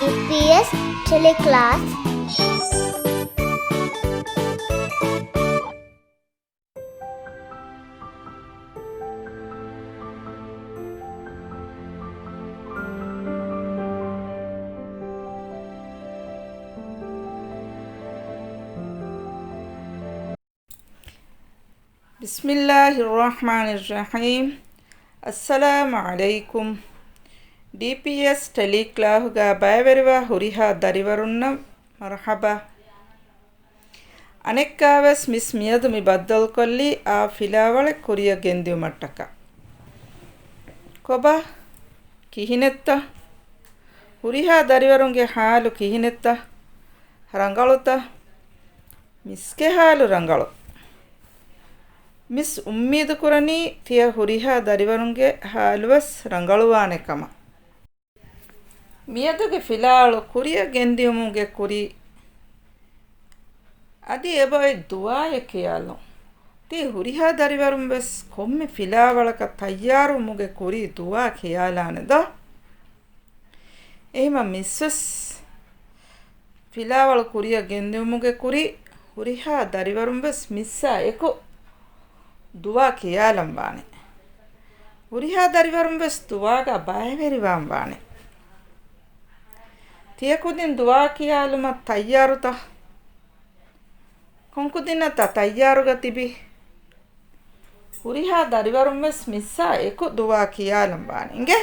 EPS teleclass. ಬಿಸ್ಮಿಲ್ಲಾಹಿರ್ರಹ್ಮಾನಿರ್ರಹೀಮ್. ಅಸ್ಸಲಾಮು ಅಲೈಕುಂ. DPS ಟೆಲಿಕ್ಲಾಹುಗ ಬಯವೆರುವ ಹುರಿಹ ದರಿವರುನ್ನ ಮರಹಬ. ಅನೆಕ್ಕಾವೆಸ್ miss ಮಿಯದು ಮಿ ಬದ್ದಲ್ ಕೊಲ್ಲಿ ಆ ಫಿಲಾವಳೆ ಕುರಿಯ ಗೆಂದಿವು ಮಟ್ಟಕ ಕೊಬ ಕಿಹಿನೆತ್ತ ಹುರಿಹ ದರಿವರುಂಗೆ ಹಾಲು ಕಿಹಿನೆತ್ತ ರಂಗಳುತ ಮಿಸ್ಕೆ ಹಾಲು ರಂಗಳು ಮಿಸ್ ಉಮ್ಮೀದು ಕುರನಿ ತಿಯ ಹುರಿಹ ದರಿವರುಂಗೆ ಹಾಲುವಸ್ ರಂಗಳುವಾನೆಕಮ ಮಿಯದುಗೆ ಫಿಲಾಳು ಕುರಿಯ ಗೆಂದಿಯುಮುಗೆ ಕುರಿ ಅದಿ ಎಬಾಯ್ ದುವಾಯ ಕಿಯಾಲು ತಿ ಹುರಿಹ ದರಿವರುಂ ಬೆಸ್ ಕೊಮ್ಮೆ ಫಿಲಾವಳಕ ತಯ್ಯಾರು ಮುಗೆ ಕುರಿ ದುವಾ ಕಿಯಾಲಾನೆದ ಎಹಿಮ ಮಿಸ್ವೆಸ್ ಫಿಲಾವಳು ಕುರಿಯ ಗೆಂದಿಯುಮುಗೆ ಕುರಿ ಹುರಿಹ ದರಿವರುಂ ಬೆಸ್ ಮಿಸ್ಸ ಎಕು ದುವಾ ಕಿಯಾಲಂಬಾನೆ ಹುರಿಹ ದರಿವರುಂ ಬೆಸ್ ದುವಾಗ ಬಯವೆರಿವಾಂಬಾನೆ ತಿಯಕುದಿನ್ ದುವಾ ಕಿಯಾಲುಮ ತಯ್ಯಾರುತ ಕೊಂಕುದಿನತ ತಯ್ಯಾರುಗ ತಿಬಿ ಹುರಿಹ ದರಿವರುಂ ಬೆಸ್ ಮಿಸ್ಸ ಎಕು ದುವಾ ಕಿಯಾಲಂಬಾನೆ ಇಂಗೆ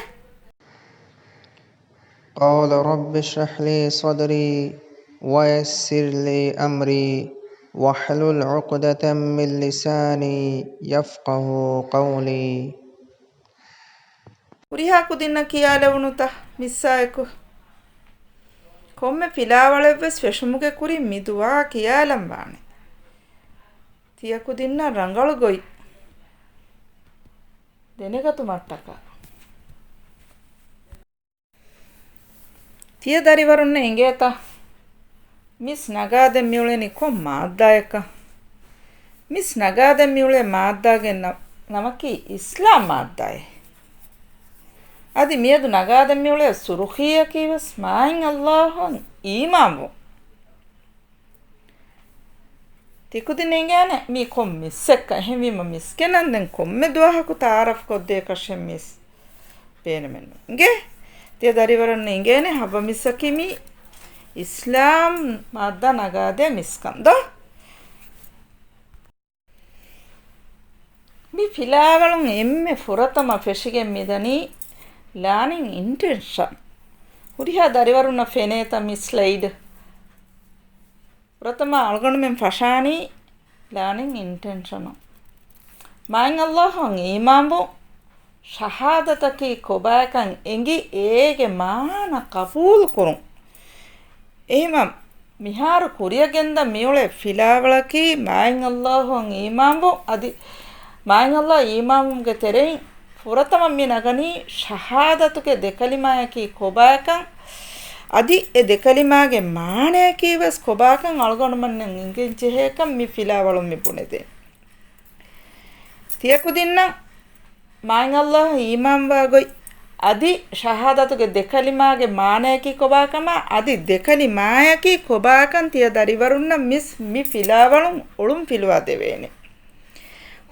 قال رب اشرح لي صدري ويسر لي أمري واحلل عقدة من لساني يفقه قولي ಹುರಿಹ ಕುದಿನ ಕಿಯಾಲವುನುತ ಮಿಸ್ಸ ಎಕು ಕೊಮ್ಮೆ ಫಿಲಾವಳೆವ್ವೆಸ್ ಫೆಶುಮುಗೆ ಕುರಿ ಮಿದುವಾ ಕಿಯಾಲಂಬಾನೆ ತಿಯಕುದಿನ್ನ ರಂಗಳುಗೊಯ್ ದೆನೆಗತು ಮಟ್ಟಕ ತಿಯ ದರಿವರುನ್ನ ಎಂಗೇತ ಮಿಸ್ ನಗಾದೆ ಮಿಯುಳೆನಿ ಕೊಂ ಮಾದ್ದಾಯಕ ಮಿಸ್ ನಗಾದೆ ಮಿಯುಳೆ ಮಾದ್ದಾಗೆ ನಮಕಿ ಇಸ್ಲಾಂ ಮಾದ್ದಾಯೆ ಅದಿ ಮಿಯದು ನಗಾದೆ ಮಿಯುಳೆ ಸುರುಖಿಯಕಿವಸ್ ಮಾಯಿನ್ ಅಲ್ಲಾಹನ್ ಈಮಾಂಬು ತಿಕುದಿನ ಎಂಗಾನೆ ಮೀ ಕೊಂ ಮಿಸ್ಸೆಕ್ಕ ಹೆಂವಿಮ ಮಿಸ್ಕೆನಂದೆನ್ ಕೊಮ್ಮೆ ದುವಹಕು ತಾರಫ್ ಕೊದ್ದೇ ಕಶೆಂ ಮಿಸ್ ಬೇನಮೆನ್ನು ಇಂಗೆ ತಿಯ ದರಿವರನ್ನ ಇಂಗೇನೆ ಹಬ್ಬ ಮಿಸ್ಸಕಿಮಿ ಇಸ್ಲಾಂ ಮಾದ್ದ ನಗಾದೆ ಮಿಸ್ಕಂದ ಮಿ ಫಿಲಾವಳುಂ ಎಮ್ಮೆ ಫುರತಮ ಫೆಶಿಗೆ ಮಿದನಿ ಲಾನಿಂಗ್ ಇಂಟೆನ್ಷನ್ ಹುರಿಹ ದರಿವರುನ್ನ ಫೆನೇತ ಮಿ ಸ್ಲೈಡ್ ಪ್ರಥಮ ಅಳ್ಗೊಂಡು ಮೆಂ ಫಶಾನಿ ಲಾನಿಂಗ್ ಇಂಟೆನ್ಷನು ಮಾಯಿನ್ ಅಲ್ಲಾಹನ್ ಈಮಾಂಬು ಶಹಾದತಕಿ ಕೊಬಾಕನ್ ಎಂಗಿ ಏಗೆ ಮಾನ ಕಬೂಲ್ ಕುರುಂ ಎಹಿಮ ಮಿಹಾರು ಕುರಿಯಗೆಂದ ಮಿಯುಳೆ ಫಿಲಾವಳಕಿ ಮಾಯಿನ್ ಅಲ್ಲಾಹನ್ ಈಮಾಂಬು ಅದಿ ಮಾಯಿನ್ ಅಲ್ಲಾಹ್ ಈಮಾಂಬುಗೆ ತೆರೆಯಿನ್ ಫುರತಮ ಮಿ ನಗನಿ ಶಹಾದತುಗೆ ದೆಕಲಿಮಾಯಕಿ ಕೊಬಾಕನ್ ಅದಿ ಎ ದೆಕಲಿಮಾಗೆ ಮಾಣೆಕೀವಸ್ ಕೊಬಾಕನ್ ಅಳ್ಗೊಂಡು ಮನ್ನೆನ್ ಇಂಗಿನ್ ಜೆಹೇಕನ್ ಮಿ ಫಿಲಾವಳು ಮಿ ಬುಣೆದೆ ತಿಯಕುದಿನ್ನ ಮಾಯಿನ್ ಅಲ್ಲಾಹ್ ಈಮಾಂಬಾಗೊಯ್ ಅದಿ ಶಹಾದತುಗೆ ದೆಕಲಿಮಾಗೆ ಮಾಣೆಕಿ ಕೊಬಾಕಮ ಅದಿ ದೆಕಲಿಮಾಯಕಿ ಕೊಬಾಕನ್ ತಿಯ ದರಿವರುನ್ನ ಮಿಸ್ ಮಿ ಫಿಲಾವಳು ಒಳುಂ ಫಿಲುವಾದೆವೇನೆ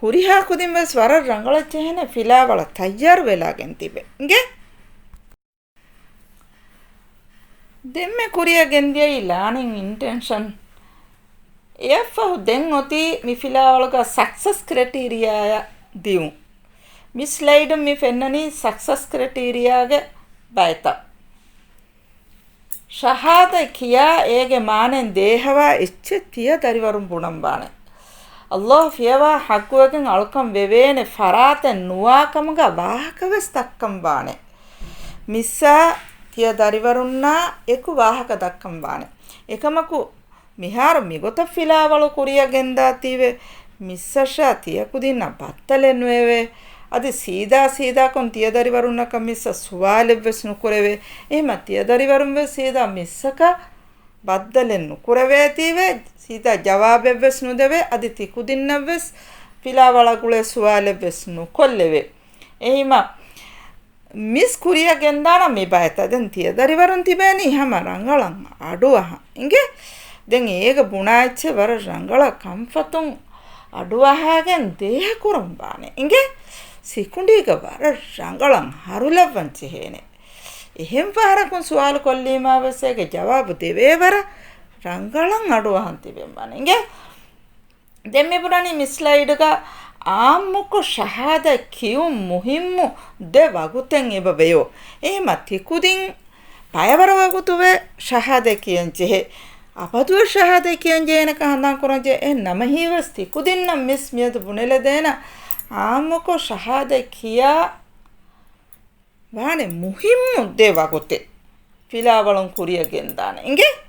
ಹುರಿಹ ಕುದಿಂಬ ಸ್ವರ ರಂಗಳಚ್ಚೆಹೆನೆ ಫಿಲಾವಳ ತಯ್ಯಾರು ವೆಲಾಗೆಂತಿವೆ ಇಂಗೆ ದೆಮ್ಮೆ ಕುರಿಯ ಗೆಂದಿಯೈ ಲಾನಿಂಗ್ ಇಂಟೆನ್ಷನ್ ಎಫ್ಫಹು ದೆನ್ ಒತಿ ಮಿ ಫಿಲಾವಳಗ ಸಕ್ಸಸ್ ಕ್ರೈಟೀರಿಯಾಯ ದಿವು ಮಿ ಸ್ಲೈಡ್ ಮಿ ಫೆನ್ನನಿ ಸಕ್ಸಸ್ ಕ್ರೈಟೀರಿಯಾಗೆ ಬಾಯ್ತ ಶಹಾದ ಕಿಯಾ ಏಗೆ ಮಾನೆನ್ ದೇಹವ ಎಚ್ಚೆ ತಿಯ ದರಿವರುಂ ಬುಣಂಬಾಣೆ ಅಲ್ಲಾಹ್ ಫಿಯವಾ ಹಕ್ಕುವಗೆನ್ ಅಳ್ಕಂ ವೆವೇನೆ ಫರಾತೆನ್ ನುವಾಕಮಗ ವಾಹಕವೆಸ್ ತಕ್ಕಂಬಾಣೆ ಮಿಸ್ಸಾ ತಿಯ ದರಿವರುನ್ನ ಎಕು ವಾಹಕ ದಕ್ಕಂಬಾಣೆ ಎಕಮಕು ಮಿಹಾರು ಮಿಗೊತ ಫಿಲಾವಳು ಕುರಿಯಗೆಂದಾತೀವೆ ಮಿಸ್ಸಶ ತಿಯಕುದಿನ್ನ ಬತ್ತಲೆನ್ನುವೆವೆ ಅದು ಸೀದಾ ಕೊಂದು ತಿಯ ದರಿವರುನ್ನಕ ಮಿಸ್ಸ ಸುವಾಲೆವ್ವೆಸ್ ನುಕುರೆವೆ ಎಹಿಮ ತಿಯ ದರಿವರುಂವೆ ಸೀದಾ ಮಿಸ್ಸಕ ಬದ್ದಲೆನ್ನು ಕುರವೇತೀವೆ ಸೀದಾ ಜವಾಬೆವ್ವೆಸ್ ನುದೆವೆ ಅದಿ ತಿಕುದಿನ್ನವ್ವೆಸ್ ಫಿಲಾವಳಗುಳೆ ಸುವಾಲೆವ್ವೆಸ್ ನುಕೊಲ್ಲೆವೆ ಎಹಿಮ මිස් කුරිය ගෙන්දාන මේ බයත දැන් තියදරිවරුන් තිබේනි හැම රංගලන් අඩුවහ ඉංගේ දැන් ඒක බුණාච්ච වර රංගල කම්ෆතුන් අඩුවහගෙන් දේහ කුරම් බානේ ඉංගේ සිකුණ්ඩීක වර රංගලන් හරුලවන් චෙහෙනේ එහෙම් පාරකුන් සුවාල කොල්ලීමාවසේගේ ජවාබ දෙවේ වර රංගලන් අඩුවහන් තිබෙන් බානේ ඉංගේ දැන් මේ පුරාණි මිස්ලයිඩක ආම්මුක ශහාද කියුම් මුහිම්මු දෙ වගුතෙන් ඉබවෙයෝ එහෙම තිකුදින් පයවර වගුතුවේ ශහාද කියන්චෙහෙ අපදුව ශහාද කියන්ජේනක හඳන් කරන්ජේ නම හිවස් තිකුදින් නම් මිස් මියද බුනෙල දෙන ආම්මුක ශහාද කියා වානේ මුහිම්මු දෙ වගුතේ පිලාවලන් කුරියගෙන් දාන ඉංගේ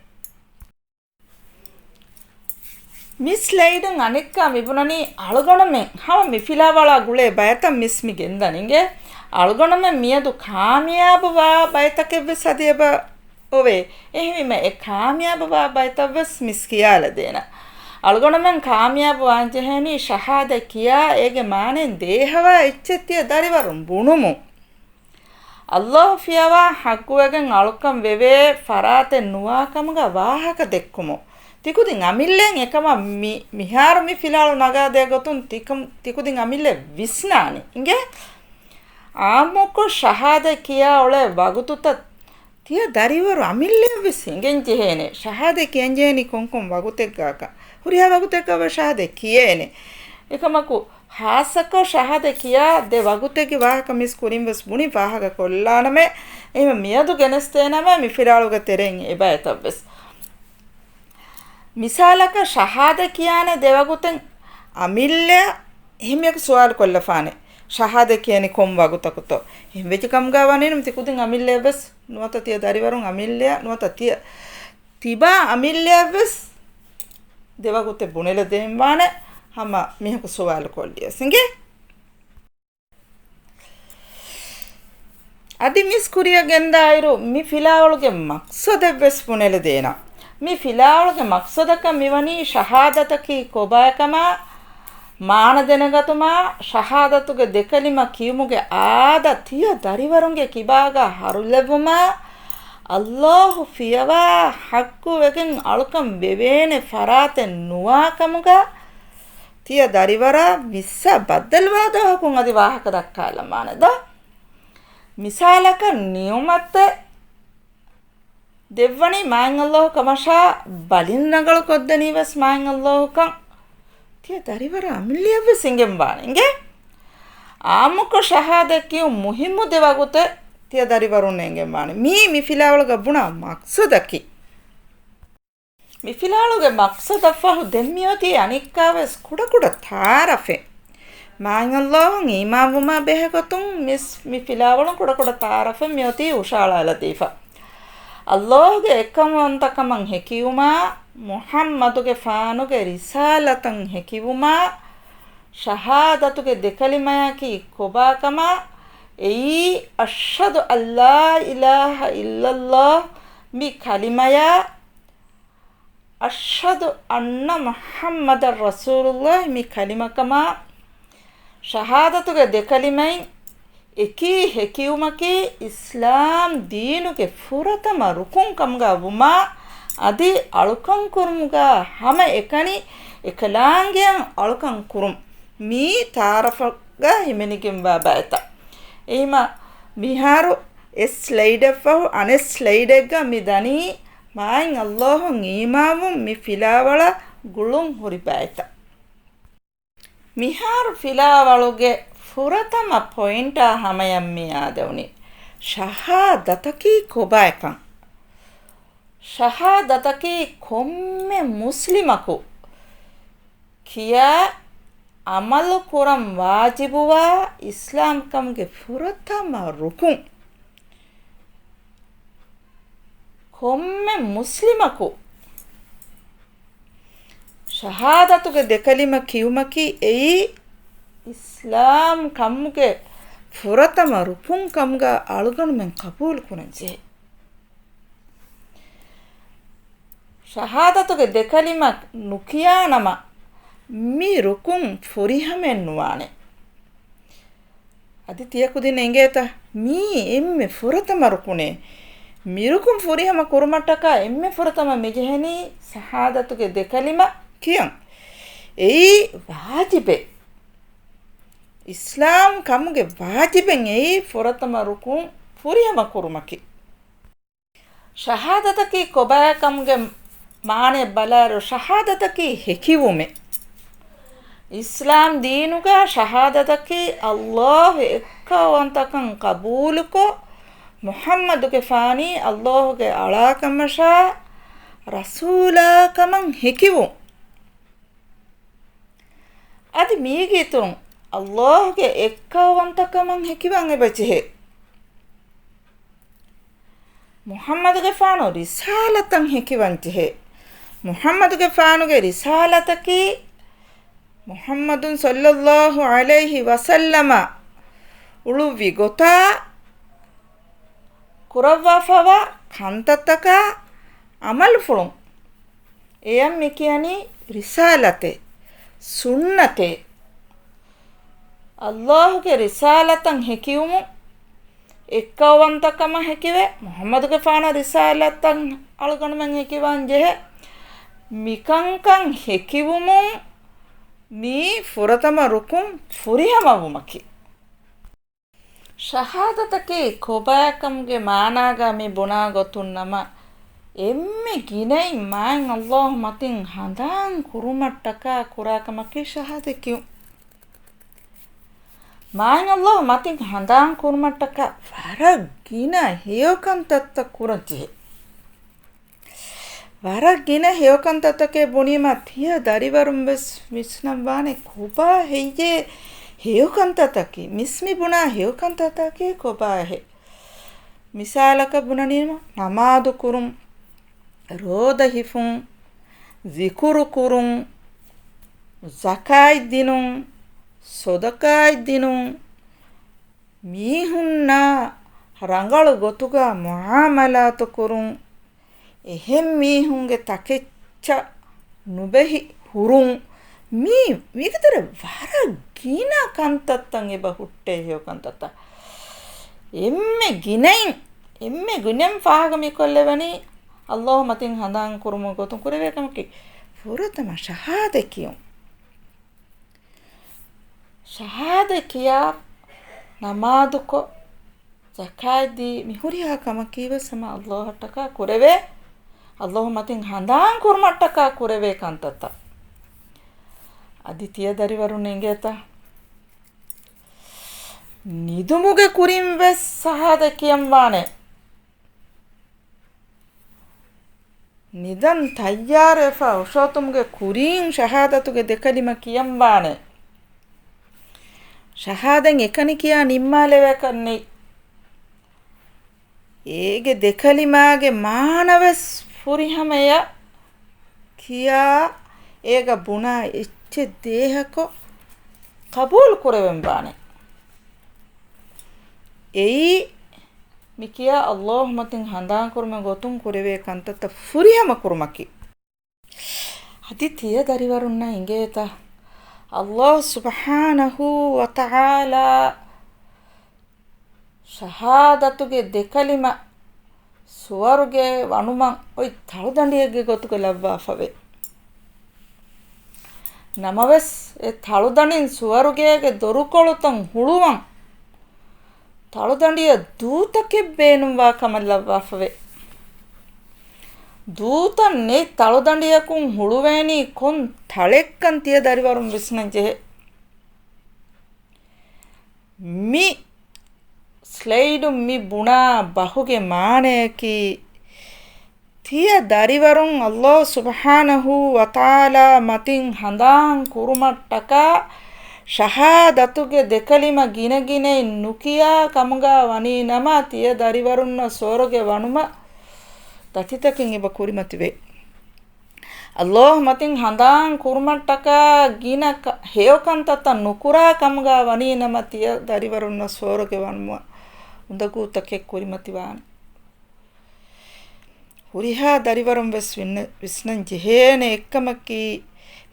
මිස් ලයිඩන් අනෙක්කා මිබුණනි අලගොණමෙන් හම මිෆිලාවලා ගුලේ බයතම් මිස් මිගෙන්දනින්ගේ අලගොණමෙන් මියදු කාමියාබවා බයතකෙව්ව සදියබ ඔවේ එහෙම ඒ කාමියාබවා බයතවස් මිස් කියාල දෙන අලගොණමෙන් කාමියාබ වාංජහෙනි ශහාද කියා ඒගේ මානෙන් දේහවා ඉච්චෙතිය දරිවරුන් බුණුමු අල්ලාහ් ෆියවා හක්කුවගෙන් අලුකම් වෙවේ ෆරාතෙන් නුවාකමග වාහක දෙක්කුමු තිකුදින් අමිල්ලෙන් එකම මිහාර මි ෆිලාලු නගාදේ ගොතුන් තිකුදින් අමිල්ලෙ විස්නානි ඉංගේ ආමොක ශහාද කියා ඔලේ වගුතුත තිය දරිවරු අමිල්ලෙ විසින්ගෙන් ජෙහෙනේ ශහාද කියන්ජේනි කොන්කොන් වගුතෙක් ගාක හුරියා වගුතෙක්ව ශහාද කියේනේ එකමකු හාසක ශහාද කියා දෙ වගුතෙකි වාහක මිස් කුරින්වස් බුනි වාහක කොල්ලානමේ එහෙම මියදු ගෙනස්තේනම මි ෆිලාලුග තෙරෙන් එබයතවස් මිසාලක ශහාද කියන්නේ දෙවගුතෙන් අමිල්ල එහෙම එක සුවාල් කොල්ලෆානේ ශහාද කියන්නේ කොම් වගුතකතෝ එහෙම වෙච්ච කම් ගාවනේ නම් තිකුදින් අමිල්ල බස් නුවත තිය දරිවරුන් අමිල්ල නුවත තිය තිබා අමිල්ල බස් දෙවගුතේ බුනෙල දෙම්වානේ හැම මිහක සුවාල් කොල්ලිය සිංගේ අදි මිස් කුරිය ගෙන්දායිරු මි ෆිලාවලුගේ මක්සද බස් බුනෙල දේනා මේ ෆිලාවලගේ මක්සදක මෙවනි ශහාදතකි කොබයකම මාන දෙනගතුමා ශහාදතුගේ දෙකලිම කියමුගේ ආදතිය දරිවරුන්ගේ කිබාගා හරුලෙවුම අල්ලාහ් ෆියවා හක්කු වෙකින් අලුකම් වෙවේනේ ෆරාතෙන් නුවාකමුග තිය දරිවරා විස්ස බද්දල්වාදහකුන් අදි වාහක දක්කාලමානද මිසාලක නියමත දෙවනි මාන් අල්ලාහ් කමෂා බලින් නගල කොද්දනීවස් මාන් අල්ලාහ් කන් තිය දරිවර අමිලියව සිංගෙන් බානින්ගේ ආමුක ශහාද කියු මුහිම්මු දෙවගුත තිය දරිවරුන් එංගෙන් බානි මි ෆිලාවල ගබුණා මක්සදකි මි ෆිලාවලගේ මක්සදෆහු දෙම්මියෝති අනික්කාවස් කුඩ තාරෆේ මාන් අල්ලාහ් ඊමාවුමා බෙහගතුන් මි ෆිලාවල කුඩ තාරෆේ මියෝති උෂාලා ලතීෆා අල්ලාහ්ගේ එකමන්තකමන් හැකියුමා මුහම්මදුගේ ෆානුගේ රිසාලතන් හැකියුමා ශහාදතුගේ දෙකලිමයකි කොබාකම එයි අෂ්හදු අල්ලා ඉලාහා ඉල්ලල්ලාහ් මි කලිමය අෂ්හදු අන්න මුහම්මදර් රසූලුල්ලාහ් මි කලිමකම ශහාදතුගේ දෙකලිමෙන් එකී හැකියුමකි ඉස්ලාම් දීනුගේ ෆුරතම රුකුන් කම්ගා වුමා අදි අලුකම් කුරුමුගා හැම එකනි එකලාංගයන් අලුකම් කුරුම් මී තාරෆගා හිමෙනිකින් බාබයත එයිම මිහාරු ස්ලයිඩෆහු අන ස්ලයිඩෙග්ගා මිදනි මායින් අල්ලාහ් ඊමාවුම් මි ෆිලාවල ගුළුම් හොරිබයත මිහාරු ෆිලාවලුගේ ෆුරතම පොයින්ට හමයම් මේ ආදවුනි ශහාදතකි කොබයකන් ශහාදතකි කොම්මೆ මුස්ලිමකු කියා අමල් කුරම් වාජිබුවා ඉස්ලාම් කම්ගේ ෆුරතම රුකුන් කොම්මೆ මුස්ලිමකු ශහාදතුගේ දෙකලිම කියුමකි එයි ඉස්ලාම් කම්මුගේ ෆුරතම රුකුන් කම්ගා අලුගණුමෙන් කබූල් කුණජේ ශහාදතුගේ දෙකලිමක් නුකියා නම මි රුකුන් ෆොරිහමෙන් නුවානේ අදි තියකුදින එංගේත mii emme furatama rukune mirukum furihama kurumataka emme furatama mejeheni shahadatuge dekalima kiyan ei wajibe islam kamuge wajiben ei furatama rukum furihama kurumaki shahadataki kobaya kamuge maane balaro shahadataki hekivume islam deenuga shahadataki allah ekkawantakan qabuluko muhammaduge faani allahge alakamasha rasula kaman hekivu adi mige turun allahge ekkawantakaman hekivan ebachehe muhammaduge faano risalatan hekivanchehe muhammaduge faanuge risalataki muhammadun sallallahu alaihi wasallama uluvi gota kurawwafawa kantataka amal fulun eyam me kiyani risalate sunnate allahge risalatan hekiumu ekkawantakama hekive muhammaduge faana risalatan algonmen hekivan jehe mikankan hekivumun mi furatama rukum furihamavumaki shahadatake kobayakamge maanaga mi buna gotun nama emme ginai main allah matin handan kurumattaka kurakamaki shahadakiu main allah matin handan kurumattaka varagina heyokan tatta kuranche varagina heyokan tattake bunima tiya darivarum bes misnam bane koba heye heyokan tattake mismi buna heyokan tattake koba he misalaka bunanima namadu kurum roda hifun zikuru kurun zakai dinun sodakai dinun mihunna rangalu gotuga muamalatu kurun ehem mihunge takeccha nubehi hurun mi migatara varagina kantattan eba hutte heyo kantatta emme ginain emme gunem faagami kollevani allah matin handan kurumu gotun kureve kamki furatama shahadakiyum shahadakiya namaduko zakadi mihuriha kamakiva sama allah taka kureve allah matin handan kurmattaka kureve kantatta aditiya darivarun engeta nidumuge kurimve shahadakiyam wane nidan tayyarefa ushotumge kurin shahadatuge dekalima kiyam wane shahaden ekani kiya nimmaleve kanni ege dekalimage maanaves furihameya kiya ega buna ecche dehako qabul kureven bane ei mikiya allah matin handan kurme gotun kureve kantata furihama kurmaki aditiya darivarunna ingeta allah subhanahu wa ta'ala shahadatuge dekalima suwaruge wanuman oi taludandiyege gotuge labba fave namaves e taludandin suwarugege dorukolutan huluwan taludandiya dutake beenumwa kamallabba fave dootan ne taludandiyakun huluweni kon talekkan tiya darivarum visnanje mi slide mi buna bahuge maaneki tiya darivarun allah subhanahu wa ta'ala matin handan kurumattaka shahadatuge dekalima ginagine nukiya kamuga wani nama tiya darivarunna soroge wanuma tatitakin eba kurimative allah matin handan kurumattaka gina heyokan tata nukura kamuga wani nama tiya darivarunna soroge wanuma undagu take kurimativa huriha darivarum ves visnan jehene ekkamaki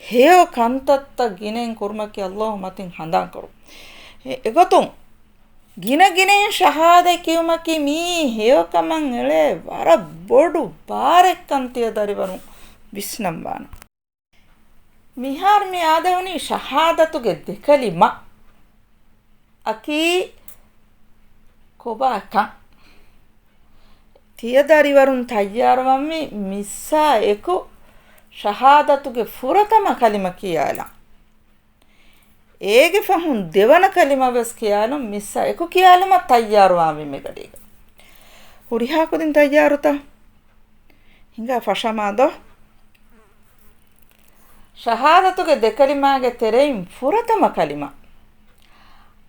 heyokan tata ginen kurmaki allah matin handan karu egotun ගිනගිනෙන් ශහාද කියුමකි මී හේවකමන් එලේ වර බොඩු බාරෙක්කන් තිය දරිවරුන් විස්නම් බාන මිහාර මේ ආදවනි ශහාදතුගේ දෙකලිම අකී කොබාකන් තිය දරිවරුන් තയ്യാරවම්මි මිස්සා එකු ශහාදතුගේ ෆුරතම කලිම කියාලා ඒගේ ෆහුන් දෙවන කලිම වෙස් කියාලු මිස්සා එකු කියාලම තയ്യാරවාමි මෙගඩේක හුරිහා කුදින් තയ്യാරුත හිඟා ෆෂමාදෝ ශහාදතුගේ දෙකලිමාගේ තෙරෙයින් ෆුරතම කලිම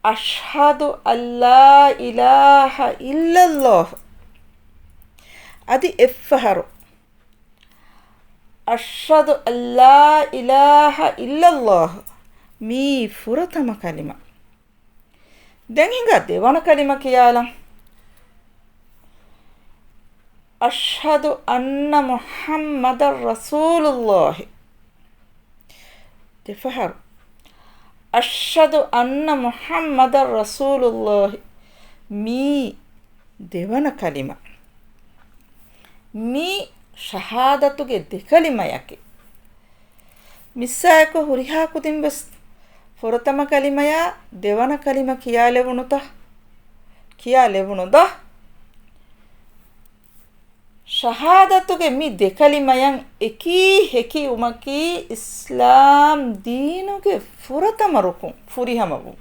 අෂ්හදු අල්ලා ඉලාහා ඉල්ලල්ලාහ් අදි එෆහරු අෂ්හදු අල්ලා ඉලාහා ඉල්ලල්ලාහ් මී ෆුරතම කලිම දැන් හිඟා දෙවන කලිම කියාලා අෂ්හදු අන්න මුහම්මදර් රසූලුල්ලාහ් දෙෆහරු අෂ්හදු අන්න මුහම්මදර් රසූලුල්ලාහ් මී දෙවන කලිම මී ශහාදතුගේ දෙකලිම යකි මිස්සායක හුරිහා කුදින් බස් ෆොරතම කලිමය දෙවන කලිම කියා ලැබුණොද ශහාදතුගේ මි දෙකලිමයන් එකී හෙකි උමකී ඉස්ලාම් දීනුගේ ෆුරතම රුකුන් ෆුරිහමවු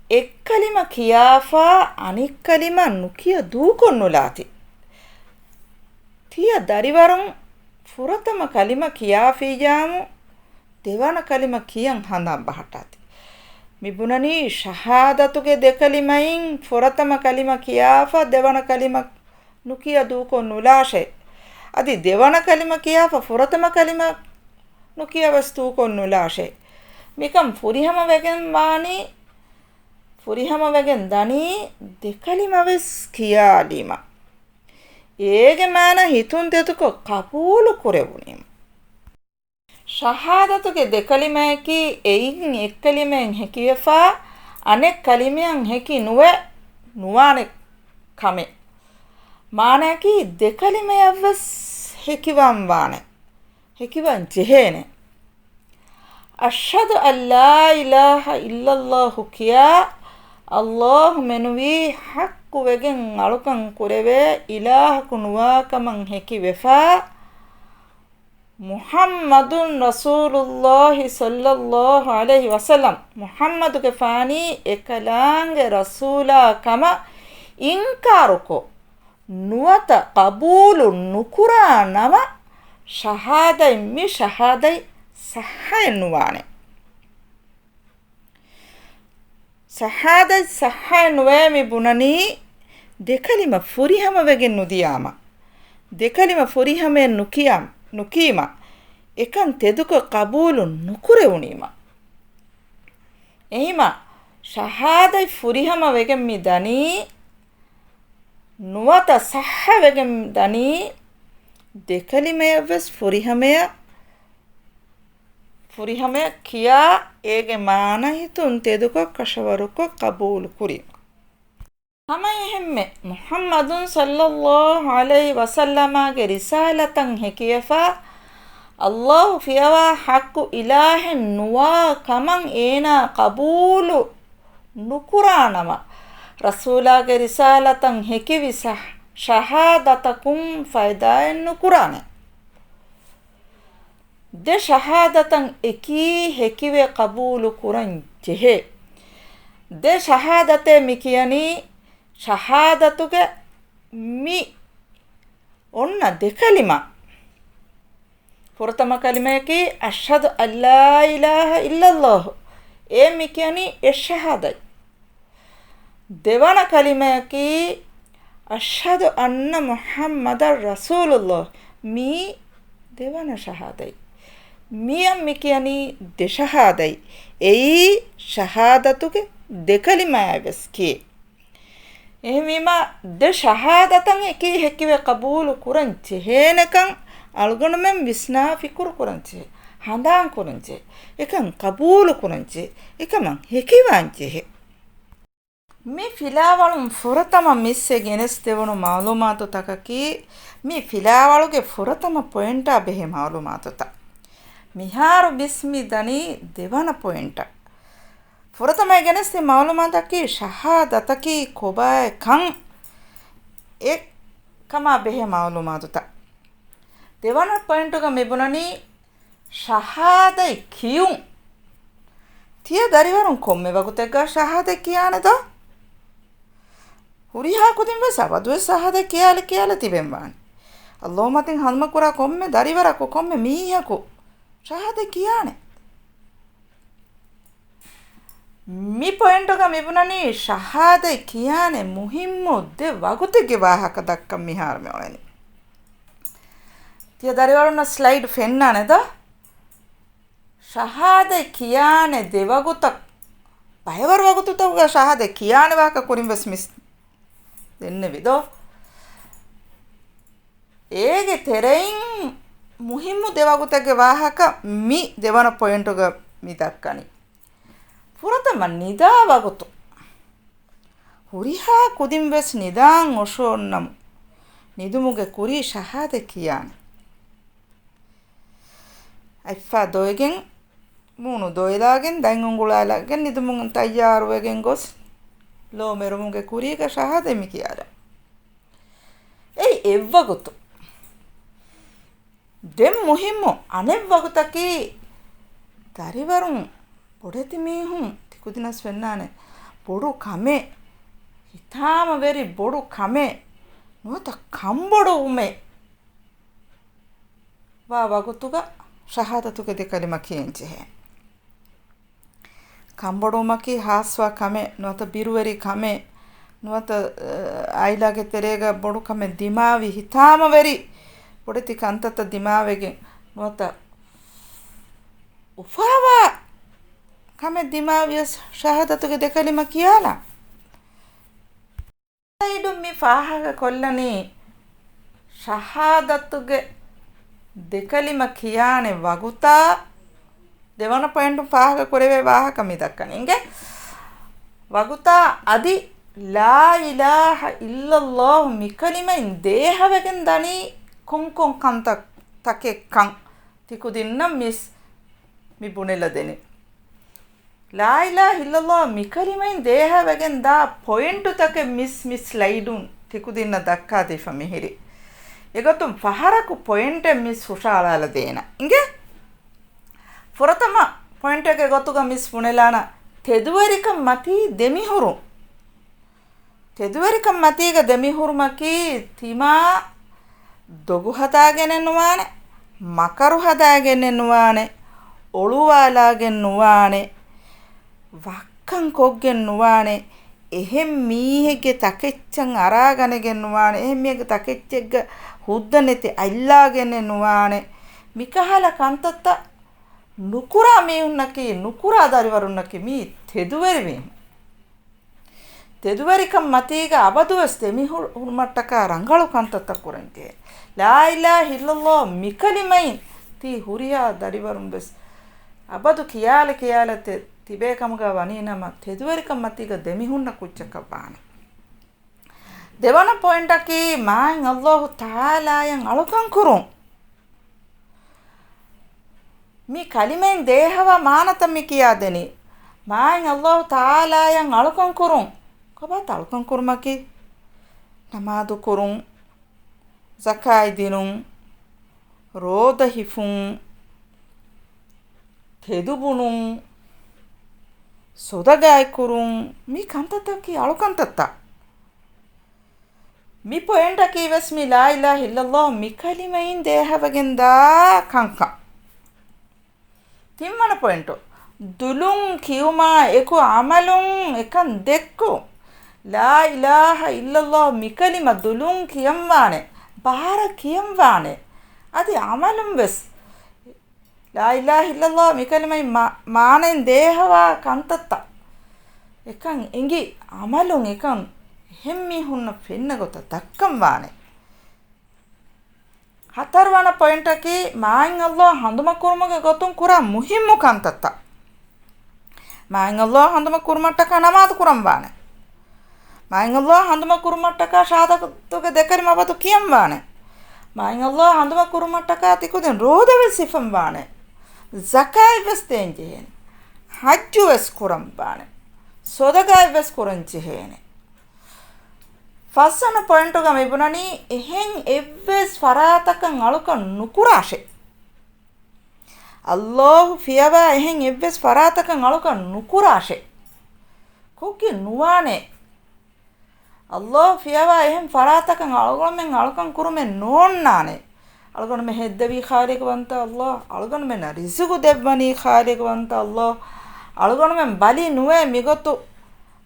එක් කලිම කියාෆා අනික් කලිම නුකිය දූකොන්නුලාති තිය දරිවරුන් ෆුරතම කලිම කියාෆීජාමු දෙවන කලිම කියන් හඳම් බහටාති මිබුනනි ශහාදතුගේ දෙකලිමයින් ෆුරතම කලිම කියාෆා දෙවන කලිම නුකිය දූකොන්නුලාෂේ අදි දෙවන කලිම කියාෆා ෆුරතම කලිම නුකිය වස්තුකොන්නුලාෂේ මිකම් ෆුරිහම වෙගෙන් වානි ෆුරිහම වෙගෙන් දනි දෙකලිම වෙස් කියාලීම ඒගේ මාන හිතුන් දෙතුක කපූලු කුරෙවුනිම ශහාදතුගේ දෙකලිමයකි එයින් එක් කලිමෙන් හැකියෆා අනෙක් කලිමයන් හැකි නුවානෙක් කමෙ මානකි දෙකලිමයවස් හැකිවම් වාන හැකිවන් ජෙහෙනේ අෂ්හදු අල්ලා ඉලාහා ඉල්ලල්ලාහ් කියා අල්ලාහ් මෙනුවි හක්කු වෙගෙන් අලුකන් කුරෙවේ ඉලාහකු නුවාකමන් හැකි වෙෆා මුහම්මදුන් රසූලුල්ලාහ් සල්ලල්ලාහු අලයිහි වසල්ලම් මුහම්මදුගේ ෆානි එකලාංගේ රසූලා කම ඉන්කාරුකෝ නුවත කබූලු නුකුරා නම ශහාදයි මි ශහාදයි සහය නුවානේ ශහාදයි සහය නුවේමි බුනනි දෙකලිම ෆුරිහම වෙගෙන් නුදියාම දෙකලිම ෆුරිහමෙන් නුකීම එකන් තෙදුක කබූලු නුකුරෙවුනීම එහිම ශහාදයි ෆුරිහම වෙගෙන් මි දනී නුවත සහ වෙගෙන් දනී දෙකලිමය වෙස් ෆුරිහමය කියා ඒගේ මාන හිතුන් තෙදුක කෂවරුක කබූල් කුරීම තමයි එහෙම්මෙ මුහම්මදුන් සල්ලල්ලාහු අලයිහි වසල්ලමගේ රිසාලතන් හැකියෆා අල්ලාහ් ෆියවා හක්කු ඉලාහෙන් නුවා කමන් ඒනා කබූලු නුකුරානම රසූලාගේ රිසාලතන් හැකිවි ශහාදතකුම් ෆයිදායන් නුකුරාන de shahadatan eki hekiwe qabulu kuran jehe de shahadate mikiyani shahadatuge mi onna dekalima furtama kalimaki ashhadu an la ilaha illallah e mikiyani shahadai devana kalimaki ashhadu anna muhammadar rasulullah mi devana shahadai මියම් මිකියනි දෙශහාදයි එයි ශහාදතුගේ දෙකලිමයවස් කී එහෙමීම දෙශහාදතන් එකී හැකිවේ කබූලු කුරන්චි හේනකන් අල්ගොනමෙන් විස්නා ෆිකුරු කුරන්චි හඳාන් කුරංජේ එකන් කබූල් කුරංජේ එකමන් හෙකිවංජේ මේ ෆිලාවලුම් ෆුරතම මිස්සේ ගෙනස් දෙවණු මාලුමාතු තකකි මේ ෆිලාවලුගේ ෆුරතම point ಆ බෙහෙ මාලුමාතු ත මිහාරු බිස්මි දනි දෙවන point ෆුරතම ගෙනස් දෙ මාලුමාතකි ශහාදතකි කොබයි කන් එක් කම බෙහෙ මාලුමාතු ත දෙවන පොයින්ට් එක මෙබුණනි ශහාදයි කියුම් තිය දරිවරුන් කොම්මෙ වගුතෙක්ග ශහාද කියානද ಹುರಿಹಾ ಕುದಿಂಬ ಸಬದುವೆ ಸಹದ ಕಿಯಾಲ ತಿಬೆಂಬಾನ್ ಅಲ್ಲೋ ಮತಿನ್ ಹನ್ಮಕುರ ಕೊಮ್ಮೆ ದರಿವರಕು ಕೊಮ್ಮೆ ಮೀಹಕು ಸಹದ ಕಿಯಾನೆ ಮಿ ಪಾಯಿಂಟುಗ ಮಿಬುನನಿ ಶಹಾದ ಕಿಯಾನೆ ಮುಹಿಮ್ಮುದ್ದೆ ವಗುತಿಗೆ ವಾಹಕ ದಕ್ಕ ಮಿಹಾರ್ ಮೇಳನಿ ತಿಯ ದರಿವರುನ ಸ್ಲೈಡ್ ಫೆನ್ನಾನೆದ ಶಹಾದ ಕಿಯಾನೆ ದೇವಗುತ ಬಯವರ್ ವಗುತುತವುಗ ಶಹಾದ ಕಿಯಾನೆ ವಾಹಕ ಕುರಿಂಬಸ್ ಮಿಸ್ දෙන්න විදෝ ඒගේ තෙරෙයින් මුහිම්මු දෙවගුතගේ වාහක මි දෙවන පොයින්ටුග මි දක්කනි පුරතම නිදා වගුතු ಹುರಿಹಾ ಕುದಿಂಬೆಸ್ ನಿದಾಂ ಒಶೋನ್ನಂ ನಿದುಮುಗೆ ಕುರಿ ಶಹಾದೆ ಕಿಯಾನ್ ಐಫಾ ದೊಯ್ಗೆನ್ ಮೂನು ದೊಯ್ಲಾಗೆನ್ ದೈಂಗುಂಗುಳಾಲಾಗೆನ್ ನಿದುಮುಗೆ ತಯ್ಯಾರುವೆಗೆನ್ ಗೊಸ್ ಲೋ ಮೆರುಮುಗೆ ಕುರಿಗ ಶಹಾದೆ ಮಿ ಕಿಯಾರ ಏಯ್ ಎವ್ವಗುತು ದೆಮ್ ಮುಹಿಮ್ಮು ಅನೆವ್ವಗುತಕಿ ದರಿವರುಂ ಬೊಡೆತಿ ಮೀಹುಂ ತಿಕುದಿನಸ್ ವೆನ್ನಾನೆ ಬೊಡು ಕಮೆ ಹಿತಾಮ ವೆರಿ ಬೊಡು ಕಮೆ ನೋತ ಕಂಬೊಡು ಉಮೆ ವಾ ವಗುತುಗ ಶಹಾದತುಗೆ ದೆ ಕಲಿಮ ಕಿಯಂಚೆ ಕಂಬೊಡುಮಕಿ ಹಾಸ್ವಾ ಕಮೆ ನೋತ ಬಿರುವರಿ ಕಮೆ ನೋತ ಐಲಾಗೆ ತೆರೆಗ ಬೊಡು ಕಮೆ ದಿಮಾವಿ ಹಿತಾಮ ವೆರಿ ಬೊಡೆತಿ ಕಂತತ ದಿಮಾವೆಗೆ ನೋತ ಉಫಾವ ಕಮೆ ದಿಮಾವಿಯ ಶಹಾದತುಗೆ ದೆ ಕಲಿಮ ಕಿಯಾಲ ಐಡು ಮಿ ಫಾಹಗ ಕೊಲ್ಲನಿ ಶಹಾದತುಗೆ ದೆ ಕಲಿಮ ಕಿಯಾನೆ ವಗುತಾ දෙවන පොයින්ට් පහක කොරවේ වාහක මිදක්කන ಇಂಗೆ වගුතා අදි ලා ඉලාහ ඉල්ලල්ලාහ් මිකලිමෙන් දේහවගෙන් දනි කොංකොං කන්තක් තකෙක්කන් තිකුදින්න මිස් මිබුනෙල දෙනි ලා ඉලාහ ඉල්ලල්ලාහ් මිකලිමෙන් දේහවගෙන් දා පොයින්ට් තක මිස් ලයිඩුන් තිකුදින්න දක්කා දෙෆ මෙහෙරි එගතුම් පහරකු පොයින්ට් මිස් හුෂාලාල දේන ಇಂಗೆ ಫುರತಮ ಪಾಯಿಂಟ್ಗೆ ಗೊತ್ತುಗ ಮಿಸ್ ಪುಣೆಲಾನ ತೆದುವರಿಕಂ ಮತಿ ದೆಮಿಹುರು ತೆದುವರಿಕಂ ಮತಿಗ ದೆಮಿಹುರು ಮಕಿ ತಿಮಾ ದೊಗು ಹದಾಗೆನೆನ್ನುವಾನೆ ಮಕರು ಹದಾಗೆನೆನ್ನುವಾನೆ ಒಳುವಾಲಾಗೆನ್ನುವಾನೆ ವಕ್ಕಂ ಕೊಗ್ಗೆನ್ನುವಾನೆ ಎಹೆಂ ಮೀಹೆಗೆ ತಕೆಚ್ಚಂ ಅರಾಗನೆಗೆನ್ನುವಾನೆ ಎಹೆಂ ಮೀಹೆಗೆ ತಕೆಚ್ಚೆಗ್ಗ ಹುದ್ದನೆತಿ ಅಲ್ಲಾಗೆನೆನ್ನುವಾನೆ ಮಿಕಹಲ ಕಂತತ್ತ ನುಕುರಾ ಮೇಯುನ್ನಕಿ ನುಕುರಾ ದರಿವರುನ್ನಕಿ ಮೀ ತೆದುವರಿಕಂ ಮತೀಗ ಅಬದುವಸ್ ತೆಮಿ ಹುರ್ಮಟ್ಟಕ ರಂಗಳು ಕಂತತ್ತ ಕುರಂತೆ ಲಾ ಇಲಾಹ ಇಲ್ಲಲ್ಲಾಹ್ ಮಿಕಲಿಮೈನ್ ತಿ ಹುರಿಯಾ ದರಿವರುಂ ಬೆಸ್ ಅಬದು ಕಿಯಾಲತೆ ತಿಬೇಕಮಗ ವನೀನಮ ತೆದುವರಿಕಂ ಮತೀಗ ದೆಮಿ ಹುನ್ನ ಕುಚ್ಚಕ ಬಾನೆ දෙවන පොයින්ට් එකේ මාන් අල්ලාහ් තාලායන් අලුකම් කුරුම් මේ කලිමෙන් දේහව මානතම කියා දෙනි මාන් අල්ලාහ් තාලායන් අලුකම් කුරුම් කොබත් අලුකම් කුරුමකි නමාදු කුරුම් zakai dinum roda hifum තෙදුබුණුම් සොදගායි කුරුම් මේ කන්තතකි අලුකන්තත්තා ಮಿ ಪೊಯಿಂಟ್ ಕೀವಸ್ ಮಿ ಲಾ ಇಲಾಹ ಇಲ್ಲಲ್ಲಾಹ್ ಮಿ ಕಲಿಮೈನ್ ದೇಹವಗೆಂದಾ ಕಂಕ ತಿಮ್ಮನ ಪಾಯಿಂಟು ದುಲುಂ ಕಿಯುಮಾ ಎಕು ಅಮಲುಂ ಎಕನ್ ದೆಕ್ಕು ಲಾ ಇಲಾಹ ಇಲ್ಲಲ್ಲಾಹ್ ಮಿ ಕಲಿಮ ದುಲುಂ ಕಿಯಂವಾನೆ ಬಾರ ಕಿಯಂವಾನೆ ಅದಿ ಅಮಲುಂ ವೆಸ್ ಲಾ ಇಲಾಹ ಇಲ್ಲಲ್ಲಾಹ್ ಮಿ ಕಲಿಮೈ ಮಾನೆನ್ ದೇಹವಾ ಕಂತತ್ತ ಎಕನ್ ಇಂಗಿ ಅಮಲುಂ ಎಕನ್ ಹೆಮ್ಮಿ ಹುನ್ನ ಫೆನ್ನ ಗೊತ್ತ ದಕ್ಕಂ ವಾನೆ හතරවන පොයින්ට් එකේ මායින් අල්ලාහ් හඳුම කුරුමගේ ගොතුන් කුරා මුහිම්මු කන්තත්ත මායින් අල්ලාහ් හඳුම කුරුමට්ටක නමාද කුරම් වානේ මායින් අල්ලාහ් හඳුම කුරුමට්ටක ශාදතුගේ දෙකරිම වතු කියම් වානේ මායින් අල්ලාහ් හඳුම කුරුමට්ටක තිකුදෙන් රෝදවෙ සිෆම් වානේ zakai ves tenjehen hajju ves kuram වානේ සොදගයි ves කුරංචි හේනේ ಫಸ್ಸನ ಪಾಯಿಂಟುಗ ಮೆಬುನನಿ ಎಹೆಂ ಎವ್ವೆಸ್ ಫರಾತಕಂ ಅಳುಕ ನುಕುರಾಶೆ ಅಲ್ಲಾಹು ಫಿಯವ ಎಹೆಂ ಎವ್ವೆಸ್ ಫರಾತಕಂ ಅಳುಕ ನುಕುರಾಶೆ ಕುಕಿ ನುವಾನೆ ಅಲ್ಲಾಹು ಫಿಯವ ಎಹೆಂ ಫರಾತಕಂ ಅಳುಗಮೆಂ ಅಳುಕಂ ಕುರುಮೆ ನೋಣ್ಣಾನೆ ಅಳುಗಣಮೆ ಹೆದ್ದವಿ ಖಾಲಿಗವಂತ ಅಲ್ಲಾಹ್ ಅಳುಗಣಮೆ ರಿಸುಗು ದೆವ್ವನಿ ಖಾಲಿಗವಂತ ಅಲ್ಲಾಹ್ ಅಳುಗಣಮೆ ಬಲಿ ನುವೆ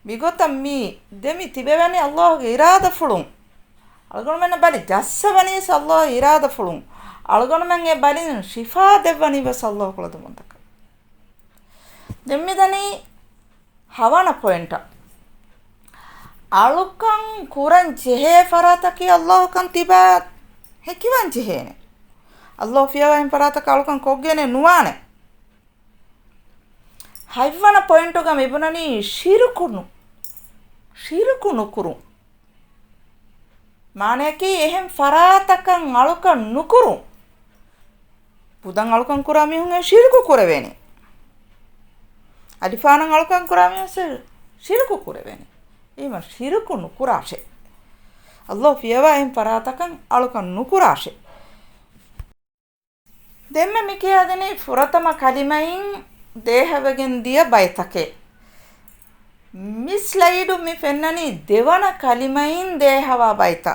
මිගොතම් මී දෙමි තිබෙවැනි අල්ලාහ්ගේ ඉරාද ෆුළුන් අල්ගොන මෙන්න බලි ජස්සවනි සල්ලාහ් ඉරාද ෆුළුන් අල්ගොන මෙන් ඒ බලින් ශිෆා දෙවනි වස අල්ලාහ් කොලද මොන්තක දෙම්මිදනි හවන පොයින්ට අලුකම් කුරන් ජෙහෙ ෆරාතකි අල්ලාහ් කන් තිබා හෙකිවන් ජෙහෙනේ අල්ලාහ් ෆියවයින් ෆරාතක අලුකම් කොග්ගේනේ නුවානේ හයිවන පොයින්ට් එක මෙබුණනි ශිරුකු නුකුරු මානේකි එහෙම් ෆරාතකන් අලුක නුකුරු පුදන් අලුකන් කුරාමි හුන් ශිරුකු කුරවෙනි අලිෆානන් අලුකන් කුරාමි ශිරුකු කුරවෙනි ඊම ශිරුකු නුකුරාෂේ අල්ලාහ් ෆියවා එහෙම් ෆරාතකන් අලුකන් නුකුරාෂේ දෙම්ම මිකියාදනේ ෆුරතම කලිමයින් ದೇಹವಗೆನ್ ದಿಯ ಬೈತಕೆ ಮಿಸ್ಲೈಡು ಮಿ ಫೆನ್ನನಿ ದೇವನ ಕಲಿಮೈನ್ ದೇಹವ ಬೈತ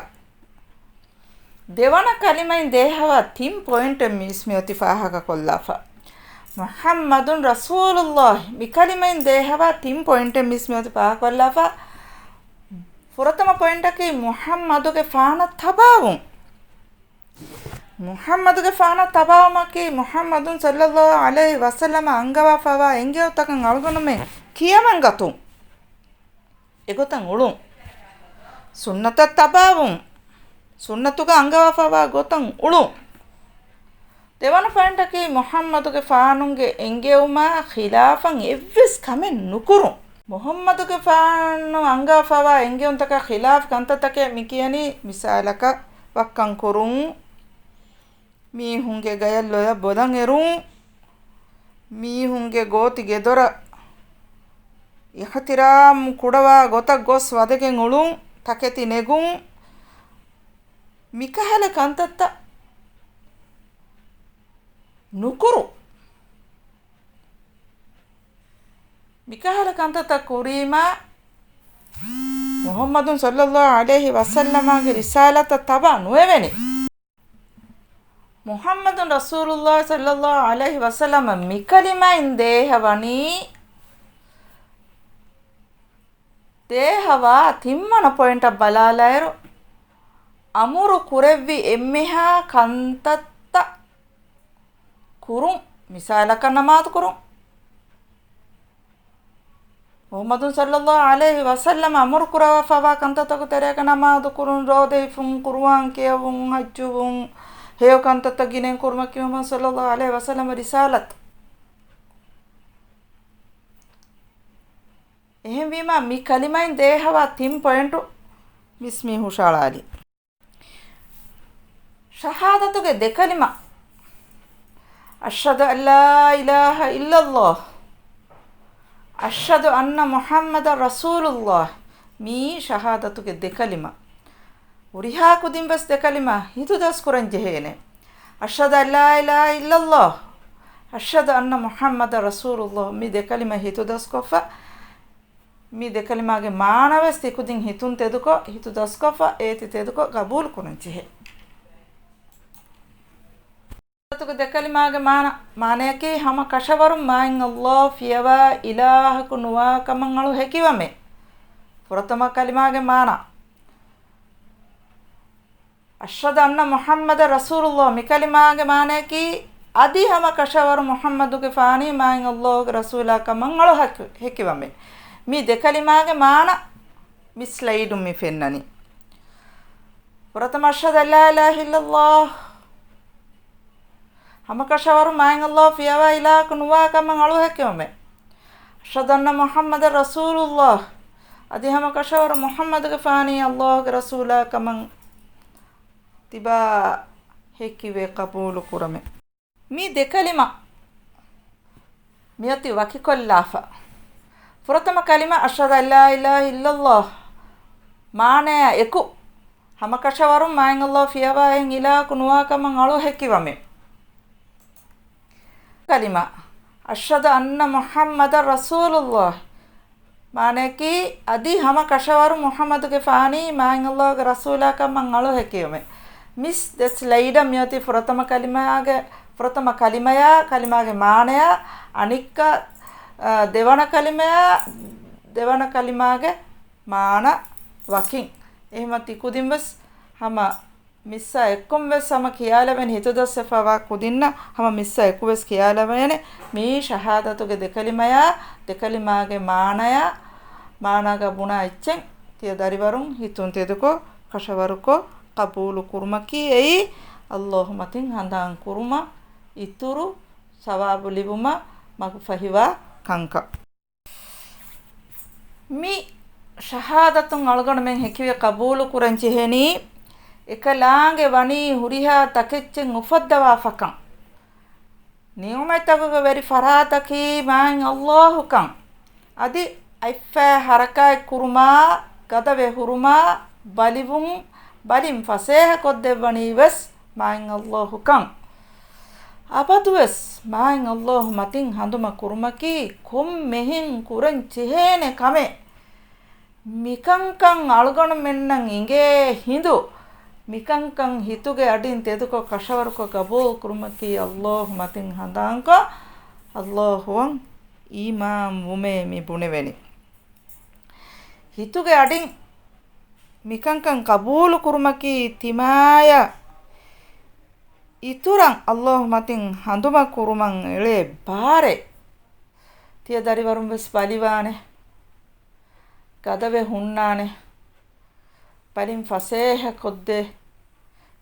ದೇವನ ಕಲಿಮೈನ್ ದೇಹವ ತಿಂ ಪಾಯಿಂಟ್ ಮಿಸ್ಮಿ ಒತಿಫಾಹಕ ಕೊಲ್ಲಾಫ ಮುಹಮ್ಮದುನ್ ರಸೂಲುಲ್ಲಾಹ್ ಮಿ ಕಲಿಮೈನ್ ದೇಹವ ತಿಂ ಪಾಯಿಂಟ್ ಮಿಸ್ಮಿ ಒತಿಫಾಹಕ ಕೊಲ್ಲಾಫ ಫುರತಮ ಪಾಯಿಂಟಕ್ಕೆ ಮುಹಮ್ಮದುಗೆ ಫಾನ ತಬಾವು ಮುಹಮ್ಮದುಗೆ ಫಾನ ತಬಾವಮಕಿ ಮುಹಮ್ಮದುನ್ ಸಲ್ಲಲ್ಲಾಹು ಅಲೈಹಿ ವಸಲ್ಲಮ ಅಂಗವಫವ ಎಂಗೆವತಕಂ ಅಲ್ಗೊನಮೆ ಕಿಯಮಂಗತು ಎಗೊತಂ ಉಳುಂ ಸುನ್ನತ ತಬಾವುಂ ಸುನ್ನತುಗ ಅಂಗವಫವ ಗೊತಂ ಉಳುಂ දෙවන පොයින්ට් එකේ මුහම්මදුගේ ෆානුන්ගේ එංගෙවුම ඛිලාෆන් එව්විස් කමෙන් නුකුරු මුහම්මදුගේ ෆානු අංගවෆව එංගෙවුන්තක ඛිලාෆ් කන්තතක මිකියනි මිසාලක වක්කන් කුරුන් මීහුන්ගේ ගයල්ලොය බොදන් එරුන් මීහුන්ගේ ගෝති ගෙදොර ඉහතිරාම් කුඩවා ගොතක් ගොස් වදගෙන් උළුන් තකෙති නෙගුන් මිකහල කන්තත්ත නුකුරු මිකහල කන්තත්ත කුරීම මුහම්මදුන් සල්ලල්ලාහු අලයිහි වසල්ලමගේ රිසාලත තබා නුවෙවෙනි ಮುಹಮ್ಮದುನ್ ರಸೂಲುಲ್ಲಾಹ್ ಸಲ್ಲಲ್ಲಾಹು ಅಲೈಹಿ ವಸಲ್ಲಮ ಮಿಕಲಿಮೈನ್ ದೇಹವನಿ ದೇಹವ ತಿಮ್ಮನ ಪಾಯಿಂಟ್ ಬಲಾಲಯರು ಅಮುರು ಕುರೆವ್ವಿ ಎಮ್ಮೆಹಾ ಕಂತತ್ತ ಕುರುಂ ಮಿಸಾಲಕ ನಮಾದ್ ಕುರುಂ ಮುಹಮ್ಮದುನ್ ಸಲ್ಲಲ್ಲಾಹು ಅಲೈಹಿ ವಸಲ್ಲಮ ಅಮುರು ಕುರವಫವ ಕಂತತಕು ತೆರೆಕ ನಮಾದ್ ಕುರುಂ ರೋದೈಫುಂ ಕುರುವಾನ್ ಕೇವುಂ ಹಜ್ಜುವುಂ ಹೇಯೋ ಕಂತತ್ತ ಗಿನೆನ್ ಕುರ್ಮಕ್ಕಿ ಮುಹಮ್ಮದ್ ಸಲ್ಲಲ್ಲಾಹು ಅಲೈಹಿ ವಸಲ್ಲಮ ರಿಸಾಲತ್ එහෙම වීම මි කලිමයින් දේහවා තිම් පොයින්ට් මිස්මි හුෂාලාලි ශහාදතුගේ දෙකලිම අෂ්හදු අල්ලා ඉලාහා ඉල්ලල්ලාහ් අෂ්හදු අන්න මුහම්මද රසූලුල්ලාහ් මි ශහාදතුගේ දෙකලිම උරිහා කුදින් බස් දෙකලිම හිතු දස් කුරන් ජෙහෙනේ අෂ්හදු අල්ලා ඉලාහා ඉල්ලල්ලාහ් අෂ්හදු අන්න මුහම්මද රසූලුල්ලාහ් මි දෙකලිම හිතු දස් කොෆා මි දෙකලිමාගේ මානවස් තිකුදින් හිතුන් තෙදුකෝ හිතු දස්කොෆා ඒති තෙදුකෝ කබූල් කුරන්චිහෙ තුක දෙකලිමාගේ මානයකේ හැම කෂවරුම් මායින් අල්ලාහ් ෆියවා ඉලාහකු නුවා කමන් අලු හැකිවමෙ පුරතම කලිමාගේ මාන අෂ්හදු අන්න මුහම්මද රසූලුල්ලාහ් මි කලිමාගේ මානයකේ අදි හැම කෂවරු මුහම්මදුගේ ෆානි මායින් අල්ලාහ්ගේ රසූලා කමන් අලු හැකිවමෙ මි දෙකලිමාගේ මාන මිස්ලයිඩුම් මි ෆෙන්නනි ප්‍රථම අෂහදු අල්ලා ඉලාහා ඉල්ලල්ලාහ් hamakashavaru main Allah fiyawa ila kunwa kaman alu hakome ashhadanna muhammadar rasulullah adi hamakashavaru muhammad ge fani Allah ge rasula kaman tiba hekive qabulu kurame mi dekalima miyati wakikollafa furatama kalima ashhadu an la ilaha illallah maanaya eku hamakashavaru main Allah fiyawa en ila kunwa kaman alu hekiwame kalima ashhadu anna muhammadar rasulullah माने कि अदी हम कशवारु मुहम्मद के फ़ानी मांग अल्लाह के रसूला का मंगलो है क्यों में मिस दस लाइडा मियोती प्रथम कलिमया के माने अनिका देवाना कलिमा के माना वकिंग एमती कुदिन बस हम मिस्सा एक्कुम बस हम कियाले में हितो दस सफ़ावा कुदिन्ना हम मिस्सा एक्कु बस कियाले में मी शहादतु के දෙකලිමා ගේ මානග බුණා ඉච්චෙන් තිය දරිවරුන් හිතුන් තෙදකෝ කෂවරුකෝ කබූලු කුරුමකි එයි අල්ලාහ් මතින් හඳාන් කුරුම ඉතුරු සවාබු ලිබුම මග ෆහිවා කංක මි ෂහාදතුන් අල්ගණ මෙන් හෙකිවේ කබූලු කුරංචි හෙනි එකලාගේ වනි හුරිහා තකෙච්චෙන් උෆද්දවා ෆකන් නියමයිතග වෙරි ෆරාතකි මං අල්ලාහ් කං අදි අයිෆා හරකයි කුරුමා ගදවේ හුරුමා බලින් ෆසේහ කොද්දෙවනි වස් මං අල්ලාහ් කං අපතුවස් මං අල්ලාහ් මතින් හඳුම කුරුමකි කොම් මෙහින් කුරන් චිහේන කමේ මිකංකං අල්ගොණ මෙන්නන් ඉගේ හිඳු මිකංකං හිතුගේ අඩින් තෙදුකෝ කෂවරකෝ ගබෝ කුරුමකි අල්ලාහ් මතින් හඳාංක අල්ලාහ්වන් ඊමාම් මුමේ මි බුණෙවෙනි හිතුගේ අඩින් මිකංකං කබූල් කුරුමකි තිමාය ඉතුරන් අල්ලාහ් මතින් හඳුම කුරුමන් එලේ බාරේ තිය දරිවරුන් වෙස් බලිවානේ ගදවේ හුන්නානේ පරින් ෆසේහ කොද්දේ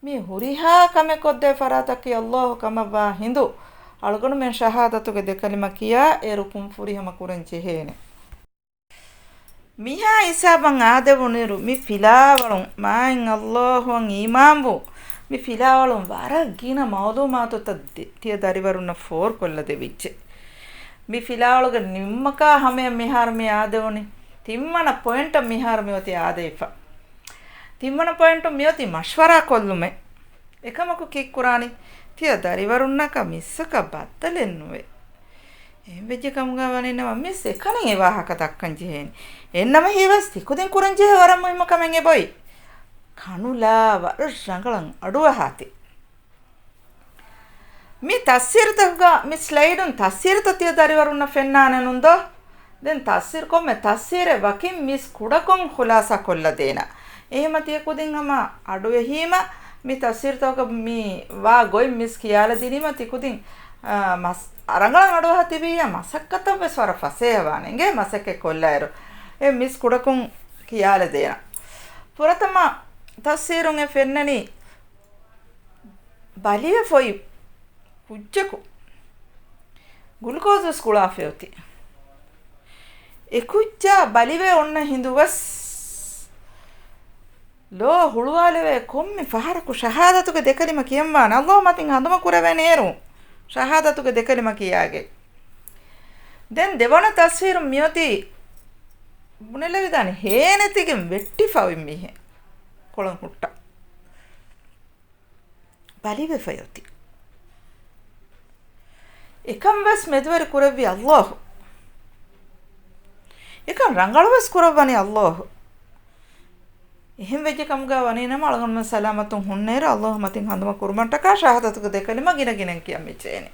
මේ හුරිහා කම කොද්දේ ෆරාතකි අල්ලාහ් කමවා හිඳු අල්ගොන මෙන් ෂහාදතුගේ දෙකලිම කියා ඒ රුකුම් ෆුරිහම කුරන් චෙහෙනේ මිහා ඉසබන් ආදවුනිරු මි ෆිලාවලුන් මායින් අල්ලාහ්වන් ඊමාම්බු මි ෆිලාවලුන් වරගින මෞදුමාතු තිය දරිවරුන්න ෆෝර් කොල්ල දෙවිච්ච මි ෆිලාවලුගේ නිම්මකා හැම මිහාර මි ආදවුනි තිම්මන පොයින්ට් මිහාර මෙවති ආදේෆා තිම්මන පොයින්ට් මියති මෂ්වරා කොල්ලුමෙ එකමකු කික් කුරානි තිය දරිවරුන්නක මිස්සක බත්තලෙන්නුවේ එහෙම වෙච්ච කමුගවනේ නම මිස් එකනේ ඒවාහක දක්කන් ජෙහෙනි එන්නම හේවස් තිකුදින් කුරන් ජෙහ වරම් මොයිම කමෙන් එබොයි කනුලා වර රංගලන් අඩුව හාති මේ තස්සිරතක මේ ස්ලයිඩුන් තස්සිරත තිය දරිවරුන්න ෆෙන්නානනුන්දෝ දැන් තස්සිර කොම්මෙ තස්සිරේ වකින් මිස් කුඩකොන් ખુલાસા කොල්ල දේනා එහෙම තියකුදින් හම අඩුවේ හීම මේ තස්සිරතක මේ වා ගොයි මිස් කියාලා දිනීම තිකුදින් මස් අරංගලන් අඩුව හතිබිය මසක්කතම් වෙස්වර ෆසේවානෙගේ මසකේ කොල්ලායරු ඒ මිස් කුඩකුන් කියාලා දේනා පුරතම තස්සිරුන් එ ෆෙන්නනි බලිය ෆොයි පුච්චකු ගුල්කෝස් ස්කුලාෆෙවති එකුච්චා බලිවේ ඔන්න හිඳුවස් ಲೋ ಹುಳುವಾಲೆವೆ ಕೊಮ್ಮೆ ಫಹರಕು ಶಹಾದತುಗೆ ದೆಕಲಿಮ ಕಿಯಂವಾನ ಅಲ್ಲಾಹ್ ಮತಿನ್ ಹಂದಮ ಕುರವೆನೇರು ಶಹಾದತುಗೆ ದೆಕಲಿಮ ಕಿಯಾಗೆ ದೆನ್ ದೆವನ ತಸ್ವೀರು ಮಿಯತಿ ಬುನೆಲೆವಿದಾನೆ ಹೇನೆತಿಗೆ ವೆಟ್ಟಿ ಫಾವಿಂ ಮಿಹೆ ಕೊಳಂ ಹುಟ್ಟ ಬಲಿವೆ ಫಯೋತಿ එකම් වස් මෙදවර කුරවි අල්ලාහ් එකම් රංගලවස් කුරවන්නේ අල්ලාහ් එහෙම වෙජ කම්ගා වනේ නම අලගොන්න සලාමතුන් හොන්නේර අල්ලාහ් මතින් හඳම කුරුමන්ට කා ශහාදතුක දෙකලිම ගිනගිනන් කියම් මෙචේනේ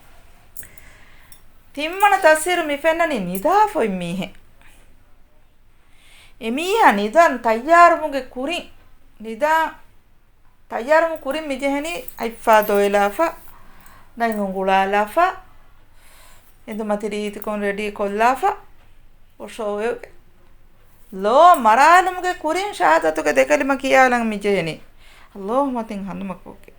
තිම්මන තස්සිර මිෆෙන්නනි නිදා ෆොයි මීහෙ එමීහා නිදන් තයාරුමුගේ කුරින් නිදා තයාරුමු කුරින් මිජෙහෙනි අයිෆා දොයලාෆා නයිංගුලාලාෆා ಎಂದುಮತಿರೀತಿ ಕೊಂಡು ರೆಡಿ ಕೊಲ್ಲಾಫ ಒಶೋಯೋಗೆ ಲೋ ಮರಾಲುಮ್ಗೆ ಕುರಿನ್ ಶಾದತುಗೆ ದೆಕಲಿಮ ಕಿಯಾಲಂಗ್ ಮಿಜೇನಿ ಅಲ್ಲೋಹ್ ಮತಿನ್ ಹನುಮಕೋಕೆ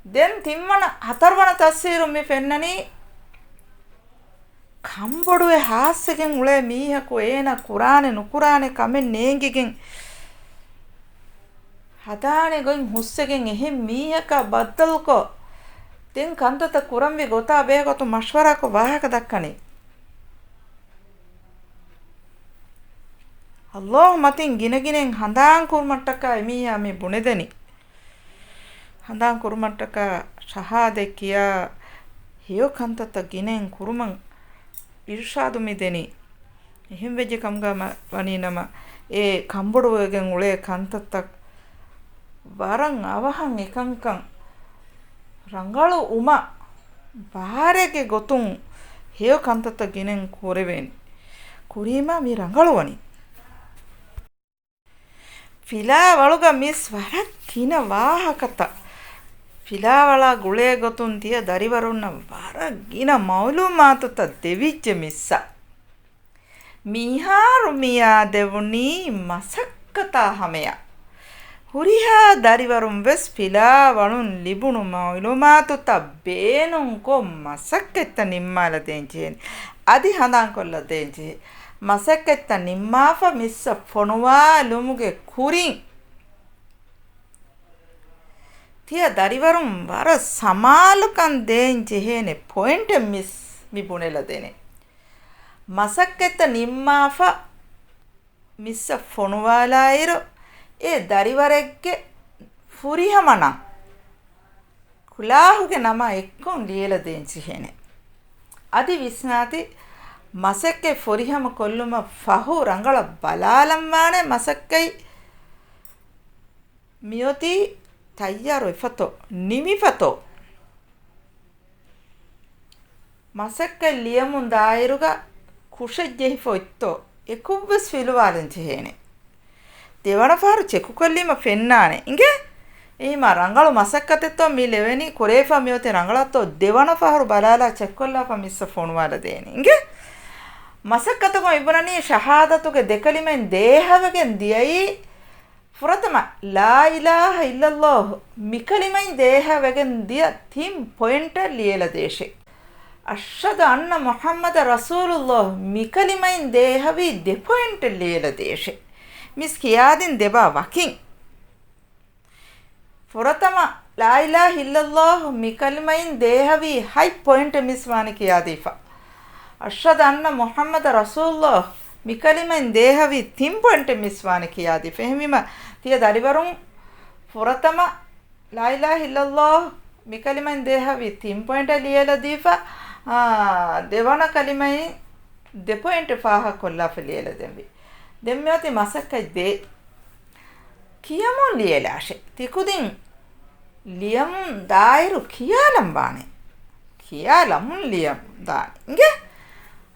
දැන් තිම්මන හතරවන තස්සීරු මේ පෙන්නනි කම්බොඩුවේ හාස්සගෙන් උලේ මීහකු ඒන කුරානේ නුකුරානේ කමෙන් නේංගිගෙන් හදානේ ගොන් හුස්සගෙන් එහෙම් මීහක බද්දල්කෝ දැන් කන්තත කුරම්වි ගොතා බේගොතු මෂ්වරාක වාහක දක්කනේ අල්ලාහ් මතින් ගිනගිනෙන් හඳාන් කුරුමට්ටක එමීයා මේ බුනේදනි හඳාන් කුරුමට්ටක ශහාදේ කියා හියෝ කන්තත ගිනෙන් කුරුමන් ඉර්ෂාදු මිදෙනි එහෙම් වෙජ කම්ගම වනිනම ඒ කම්බොඩුවගෙන් උලේ කන්තතක් වරන් අවහන් එකංකන් ರಂಗಳು ಉಮ ಬಾರೆಗೆ ಗೊತ್ತುಂ ಹೇಯೋ ಕಂತತ ಗಿನೆನ್ ಕೋರೆವೇನಿ ಕುರಿಮ ಮಿ ರಂಗಳುವನಿ ಫಿಲಾ ಒಳಗ ಮಿಸ್ ವರಕ್ ಕಿನ ವಾಹಕತ ಫಿಲಾ ಒಳ ಗುಳೆ ಗೊತ್ತುಂ ತಿಯ ದರಿವರುನ್ನ ವರಗಿನ ಮೌಲೂಮಾತುತ ದೆವಿಜ್ಜೆ ಮಿಸ್ಸ ಮಿಹಾರು ಮಿಯಾ ದೆವುನಿ ಮಸಕ್ಕತ ಹಮೆಯ ಹುರಿಹಾ ದರಿವರುಂ ವೆಸ್ ಫಿಲಾ ವಳುನ್ ಲಿಬುಣು ಮೌಲೂಮಾತುತ ಬೇನುಂ ಕೊ ಮಸಕ್ಕೆತ್ತ ನಿಮ್ಮಾಲ ದೇಂಚೇನಿ ಅದಿ ಹಂದಾಂ ಕೊಲ್ಲ ದೇಂಚೆ ಮಸಕ್ಕೆತ್ತ ನಿಮ್ಮಾಫ ಮಿಸ್ಸ ಫೊಣುವಾ ಲುಮುಗೆ ಕುರಿಂ තිය දරිවරුම් වර සමාලුකන් දේංචි හේනේ පොයින්ට් මිස් මිබුනෙල දෙනේ මසක්කෙත නිම්මාෆ මිස්ස ෆොනුවාලායිර ඒ දරිවරෙක්ගේ ෆුරිහමන කුලාහුගේ නම එක්කොන් ලියල දේංචි හේනේ අදි විස්නාති මසක්කේ ෆොරිහම කොල්ලුම ෆහු රංගල බලාලම් වානේ මසක්කයි මියොති තයියාරෝ එෆතෝ නිමිෆතෝ මසක්කේ ලියමුන් දායිරුග කුෂෙජ්ජෙහි ෆොයිත්තෝ එකුබ්බස් ෆිලුවාලෙන් චේනේ දෙවන පාරු චෙකු කොල්ලිම ෆෙන්නානේ ඉංගේ එහිම රංගල මසක්කතෙත්තෝ මි ලෙවෙනි කුරේෆා මියොතේ රංගලත්තෝ දෙවන පාරු බලාලා චෙක්කොල්ලා මිස්ස ෆෝන් වාල දේනේ ඉංගේ මසක්කතකෝ ඉබරණී ෂහාදතුගේ දෙකලිමෙන් දේහවගෙන් දියයි ಫುರತಮ ಲಾ ಇಲಾಹ ಇಲ್ಲಲ್ಲಾಹ್ ಮಿಕಲಿಮೈ ದೇಹ ವೆಗನ್ ದಿಯ ಥೀಮ್ ಪಾಯಿಂಟ್ ಲಿಯಲ ದೇಶೆ ಅಶ್ಹದು ಅನ್ನ ಮುಹಮ್ಮದ ರಸೂಲುಲ್ಲಾಹ್ ಮಿಕಲಿಮೈ ದೇಹವಿ ದೆ ಪಾಯಿಂಟ್ ಲಿಯಲ ದೇಶೆ ಮಿಸ್ ಕಿಯಾದಿನ್ ದೆಬಾ ವಕಿಂ ಫುರತಮ ಲಾ ಇಲಾಹ ಇಲ್ಲಲ್ಲಾಹ್ ಮಿಕಲಿಮೈ ದೇಹವಿ ಹೈ ಪಾಯಿಂಟ್ ಮಿಸ್ ವಾನಿ ಕಿಯಾದಿಫಾ ಅಶ್ಹದು ಅನ್ನ ಮುಹಮ್ಮದ ರಸೂಲುಲ್ಲಾಹ್ ಮಿಕಲಿಮೈ ದೇಹವಿ ಥೀಮ್ ಪಾಯಿಂಟ್ ಮಿಸ್ ವಾನಿ ಕಿಯಾದಿ ಫೆಹಮಿಮ තිය දරිවරුන් ෆොරතම ලා ඉලාහ ඉල්ලල්ලාහ් මිකලිමෙන් දේහවි 3 පොයින්ට් ලියලා දීපා දෙවන කලිමයි 2 පොයින්ට් ෆාහ කොල්ලා ෆලියලා දෙම්බි දෙම්මියති මසක්කයි දේ කියමුන් ලියලාෂේ තිකුදින් ලියම් දායිරු කියාලම් බානේ කියාලම් ලියම් දාන ඉංගේ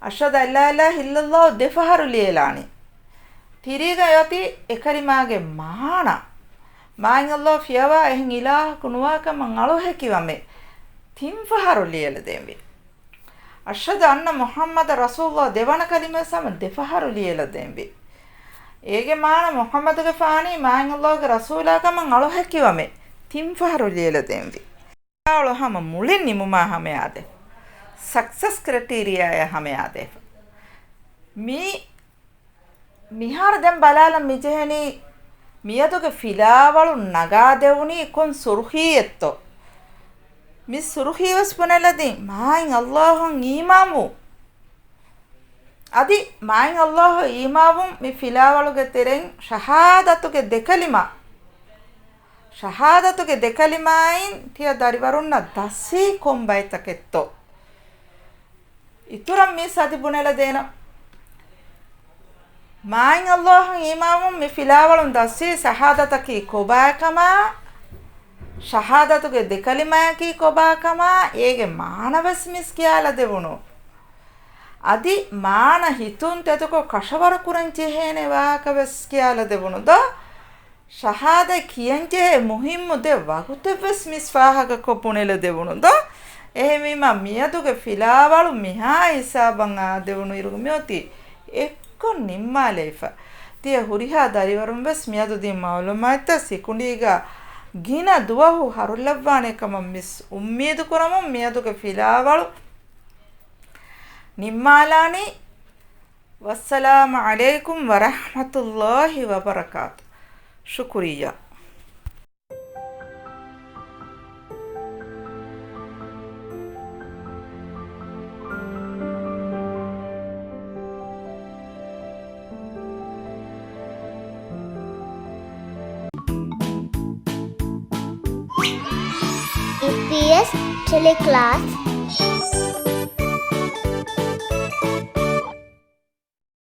අෂහදු අල්ලා ඉලාහ ඉල්ලල්ලාහ් දෙෆහරු ලියලානේ තිරීග යති එකරිමාගේ මාන මායින් අල්ලාහ් ෆියවා එහෙන් ඉලාහ කුනුවාකම අලෝ හැකිවමේ තිම්ෆහරු ලියල දෙම්වි අෂහදු අන්න මුහම්මද රසූලුල්ලාහ් දෙවන කලිම සම දෙෆහරු ලියල දෙම්වි ඒගේ මාන මුහම්මදගේ ෆානි මායින් අල්ලාහ්ගේ රසූලාකම අලෝ හැකිවමේ තිම්ෆහරු ලියල දෙම්වි ආලොහම මුලින් නිමුමා හැම ආදේ සක්සස් ක්‍රයිටීරියා ය හැම ආදේ මේ මිහාර දැන් බලාලා මිජෙහෙනි මියදුගේ ෆිලාවලු නගා දෙවුනි කොන් සුර්හියත්තෝ මිස් සුර්හියවස් පනලදී මායින් අල්ලාහන් ඊමාමු අදි මායින් අල්ලාහ ඊමාවුම් මේ ෆිලාවලුගේ තෙරෙන් ෂහාදතුගේ දෙකලිමායින් තිය දරිවරුන්න දසී කොම්බයිතකෙත්තෝ ඉතුරම් මේ සති බුනෙලා දෙන මායින් අල්ලාහන් ඊමාමුම් මේ ෆිලාවලුන් දස්සේ ශහාදතකි කොබාකම ශහාදතුගේ දෙකලිමයකි කොබාකම ඒගේ මානවස් මිස් කියලා දෙවුණු අදි මාන හිතුන් තෙතකෝ කෂවර කුරංචි හේනේ වාකවස් කියලා දෙවුණු ද ශහාද කියන්චේ මුහිම්මු දෙ වගුතවස් මිස් වාහක කොපුනෙල දෙවුණු ද එහෙමීම මියදුගේ ෆිලාවලු මිහා හිසාබන් ආ දෙවුණු ඉරුග මියොති kon nimmaleifa tiya huriha dariwarum bes miyadu di maulumaita sikundiga ಗಿನ ದುವಹು ಹರುಲ್ಲವ್ವಾನೆಕಮ ಮಿಸ್ ಉಮ್ಮೀದು ಕುರಮ ಮಿಯದುಗೆ ಫಿಲಾವಳು ನಿಮ್ಮಾಲಾನಿ ವಸ್ಸಲಾಮು ಅಲೈಕುಂ ವರಹಮತುಲ್ಲಾಹಿ ವಬರಕಾತು. ಶುಕ್ರಿಯ. EPS Teleclass